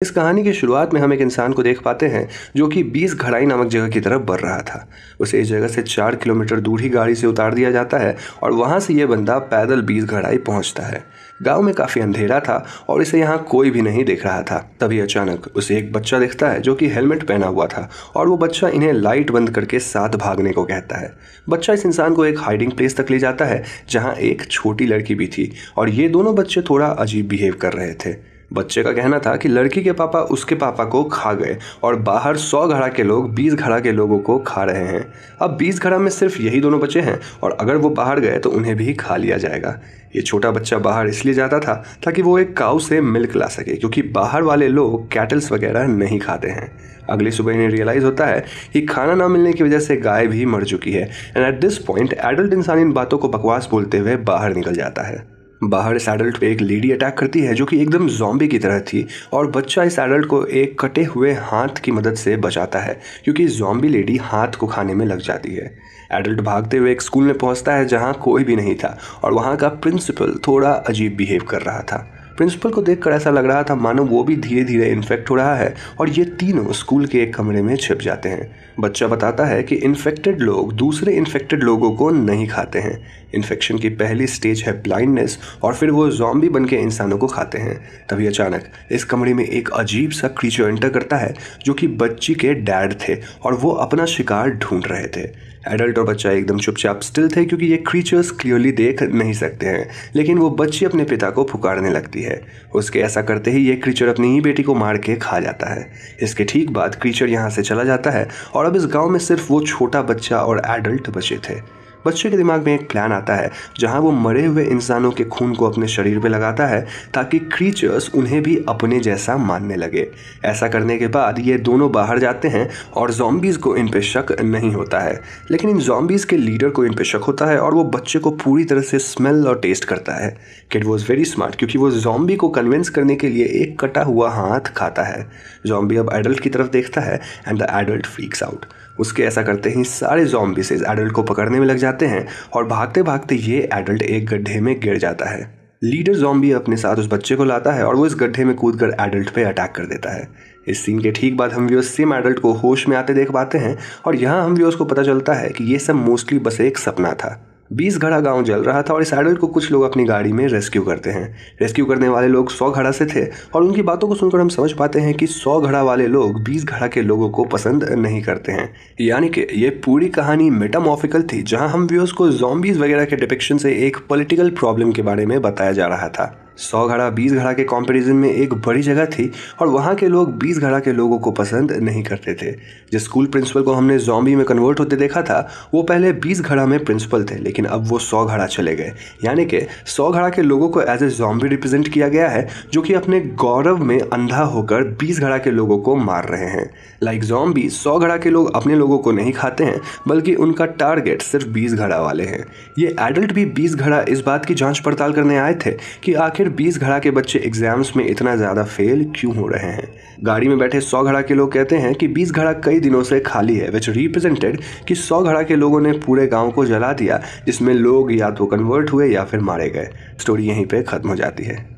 इस कहानी की शुरुआत में हम एक इंसान को देख पाते हैं जो कि 20 घड़ाई नामक जगह की तरफ बढ़ रहा था। उसे इस जगह से 4 किलोमीटर दूर ही गाड़ी से उतार दिया जाता है और वहां से ये बंदा पैदल 20 घड़ाई पहुंचता है। गांव में काफी अंधेरा था और इसे यहाँ कोई भी नहीं देख रहा था। तभी अचानक उसे एक बच्चा दिखता है जो कि हेलमेट पहना हुआ था और वो बच्चा इन्हें लाइट बंद करके साथ भागने को कहता है। बच्चा इस इंसान को एक हाइडिंग प्लेस तक ले जाता है जहाँ एक छोटी लड़की भी थी और ये दोनों बच्चे थोड़ा अजीब बिहेव कर रहे थे। बच्चे का कहना था कि लड़की के पापा उसके पापा को खा गए और बाहर 100 घड़ा के लोग 20 घड़ा के लोगों को खा रहे हैं। अब 20 घड़ा में सिर्फ यही दोनों बचे हैं और अगर वो बाहर गए तो उन्हें भी खा लिया जाएगा। ये छोटा बच्चा बाहर इसलिए जाता था ताकि वो एक काऊ से मिल्क ला सके, क्योंकि बाहर वाले लोग कैटल्स वगैरह नहीं खाते हैं। अगली सुबह इन्हें रियलाइज होता है कि खाना ना मिलने की वजह से गाय भी मर चुकी है। And at this point adult इंसान इन बातों को बकवास बोलते हुए बाहर निकल जाता है। बाहर इस एडल्ट पे एक लेडी अटैक करती है जो कि एकदम ज़ॉम्बी की तरह थी और बच्चा इस एडल्ट को एक कटे हुए हाथ की मदद से बचाता है, क्योंकि ज़ॉम्बी लेडी हाथ को खाने में लग जाती है। एडल्ट भागते हुए एक स्कूल में पहुंचता है जहां कोई भी नहीं था और वहां का प्रिंसिपल थोड़ा अजीब बिहेव कर रहा था। प्रिंसिपल को देखकर ऐसा लग रहा था मानो वो भी धीरे धीरे इन्फेक्ट हो रहा है और ये तीनों स्कूल के एक कमरे में छिप जाते हैं। बच्चा बताता है कि इन्फेक्टेड लोग दूसरे इन्फेक्टेड लोगों को नहीं खाते हैं। इन्फेक्शन की पहली स्टेज है ब्लाइंडनेस और फिर वो ज़ॉम्बी बन के इंसानों को खाते हैं। तभी अचानक इस कमरे में एक अजीब सा क्रीचर एंटर करता है जो कि बच्ची के डैड थे और वो अपना शिकार ढूंढ रहे थे। एडल्ट और बच्चा एकदम चुपचाप स्टिल थे क्योंकि ये क्रीचर्स क्लियरली देख नहीं सकते हैं, लेकिन वो बच्ची अपने पिता को पुकारने लगती है। उसके ऐसा करते ही ये क्रीचर अपनी ही बेटी को मार के खा जाता है। इसके ठीक बाद क्रीचर यहाँ से चला जाता है और अब इस गांव में सिर्फ वो छोटा बच्चा और एडल्ट बचे थे। बच्चे के दिमाग में एक प्लान आता है जहां वो मरे हुए इंसानों के खून को अपने शरीर पे लगाता है ताकि क्रीचर्स उन्हें भी अपने जैसा मानने लगे। ऐसा करने के बाद ये दोनों बाहर जाते हैं और ज़ॉम्बीज को इन पे शक नहीं होता है, लेकिन इन ज़ॉम्बीज के लीडर को इन पे शक होता है और वो बच्चे को पूरी तरह से स्मेल और टेस्ट करता है। किड वॉज वेरी स्मार्ट क्योंकि वो ज़ॉम्बी को कन्विंस करने के लिए एक कटा हुआ हाथ खाता है। ज़ॉम्बी अब एडल्ट की तरफ देखता है and the adult freaks out. उसके ऐसा करते ही सारे ज़ॉम्बीज इस एडल्ट को पकड़ने में लग जाते हैं और भागते भागते ये एडल्ट एक गड्ढे में गिर जाता है। लीडर ज़ॉम्बी अपने साथ उस बच्चे को लाता है और वो इस गड्ढे में कूदकर एडल्ट पे अटैक कर देता है। इस सीन के ठीक बाद हम व्यूअर्स सेम एडल्ट को होश में आते देख पाते हैं और यहाँ हम व्यूअर्स को पता चलता है कि ये सब मोस्टली बस एक सपना था। 20 घड़ा गांव जल रहा था और इस एडल्ट को कुछ लोग अपनी गाड़ी में रेस्क्यू करते हैं। रेस्क्यू करने वाले लोग 100 घड़ा से थे और उनकी बातों को सुनकर हम समझ पाते हैं कि 100 घड़ा वाले लोग 20 घड़ा के लोगों को पसंद नहीं करते हैं। यानी कि ये पूरी कहानी मेटामॉर्फिकल थी जहां हम व्यूअर्स को ज़ॉम्बीज वगैरह के डिपिक्शन से एक पॉलिटिकल प्रॉब्लम के बारे में बताया जा रहा था। 100 घड़ा 20 घड़ा के कंपैरिजन में एक बड़ी जगह थी और वहाँ के लोग 20 घड़ा के लोगों को पसंद नहीं करते थे। जिस स्कूल प्रिंसिपल को हमने ज़ॉम्बी में कन्वर्ट होते देखा था वो पहले 20 घड़ा में प्रिंसिपल थे, लेकिन अब वो 100 घड़ा चले गए। यानी कि 100 घड़ा के लोगों को एज ए ज़ॉम्बी रिप्रेजेंट किया गया है जो कि अपने गौरव में अंधा होकर 20 घड़ा के लोगों को मार रहे हैं। लाइक ज़ॉम्बी 100 घड़ा के लोग अपने लोगों को नहीं खाते हैं बल्कि उनका टारगेट सिर्फ 20 घड़ा वाले हैं। ये एडल्ट भी 20 घड़ा इस बात की जाँच पड़ताल करने आए थे कि आखिर 20 घड़ा के बच्चे एग्जाम्स में इतना ज़्यादा फेल क्यों हो रहे हैं। गाड़ी में बैठे 100 घड़ा के लोग कहते हैं कि 20 घड़ा कई दिनों से खाली है, विच रिप्रेजेंटेड कि 100 घड़ा के लोगों ने पूरे गांव को जला दिया, जिसमें लोग या तो कन्वर्ट हुए या फिर मारे गए। स्टोरी यहीं पे खत्म हो जाती है।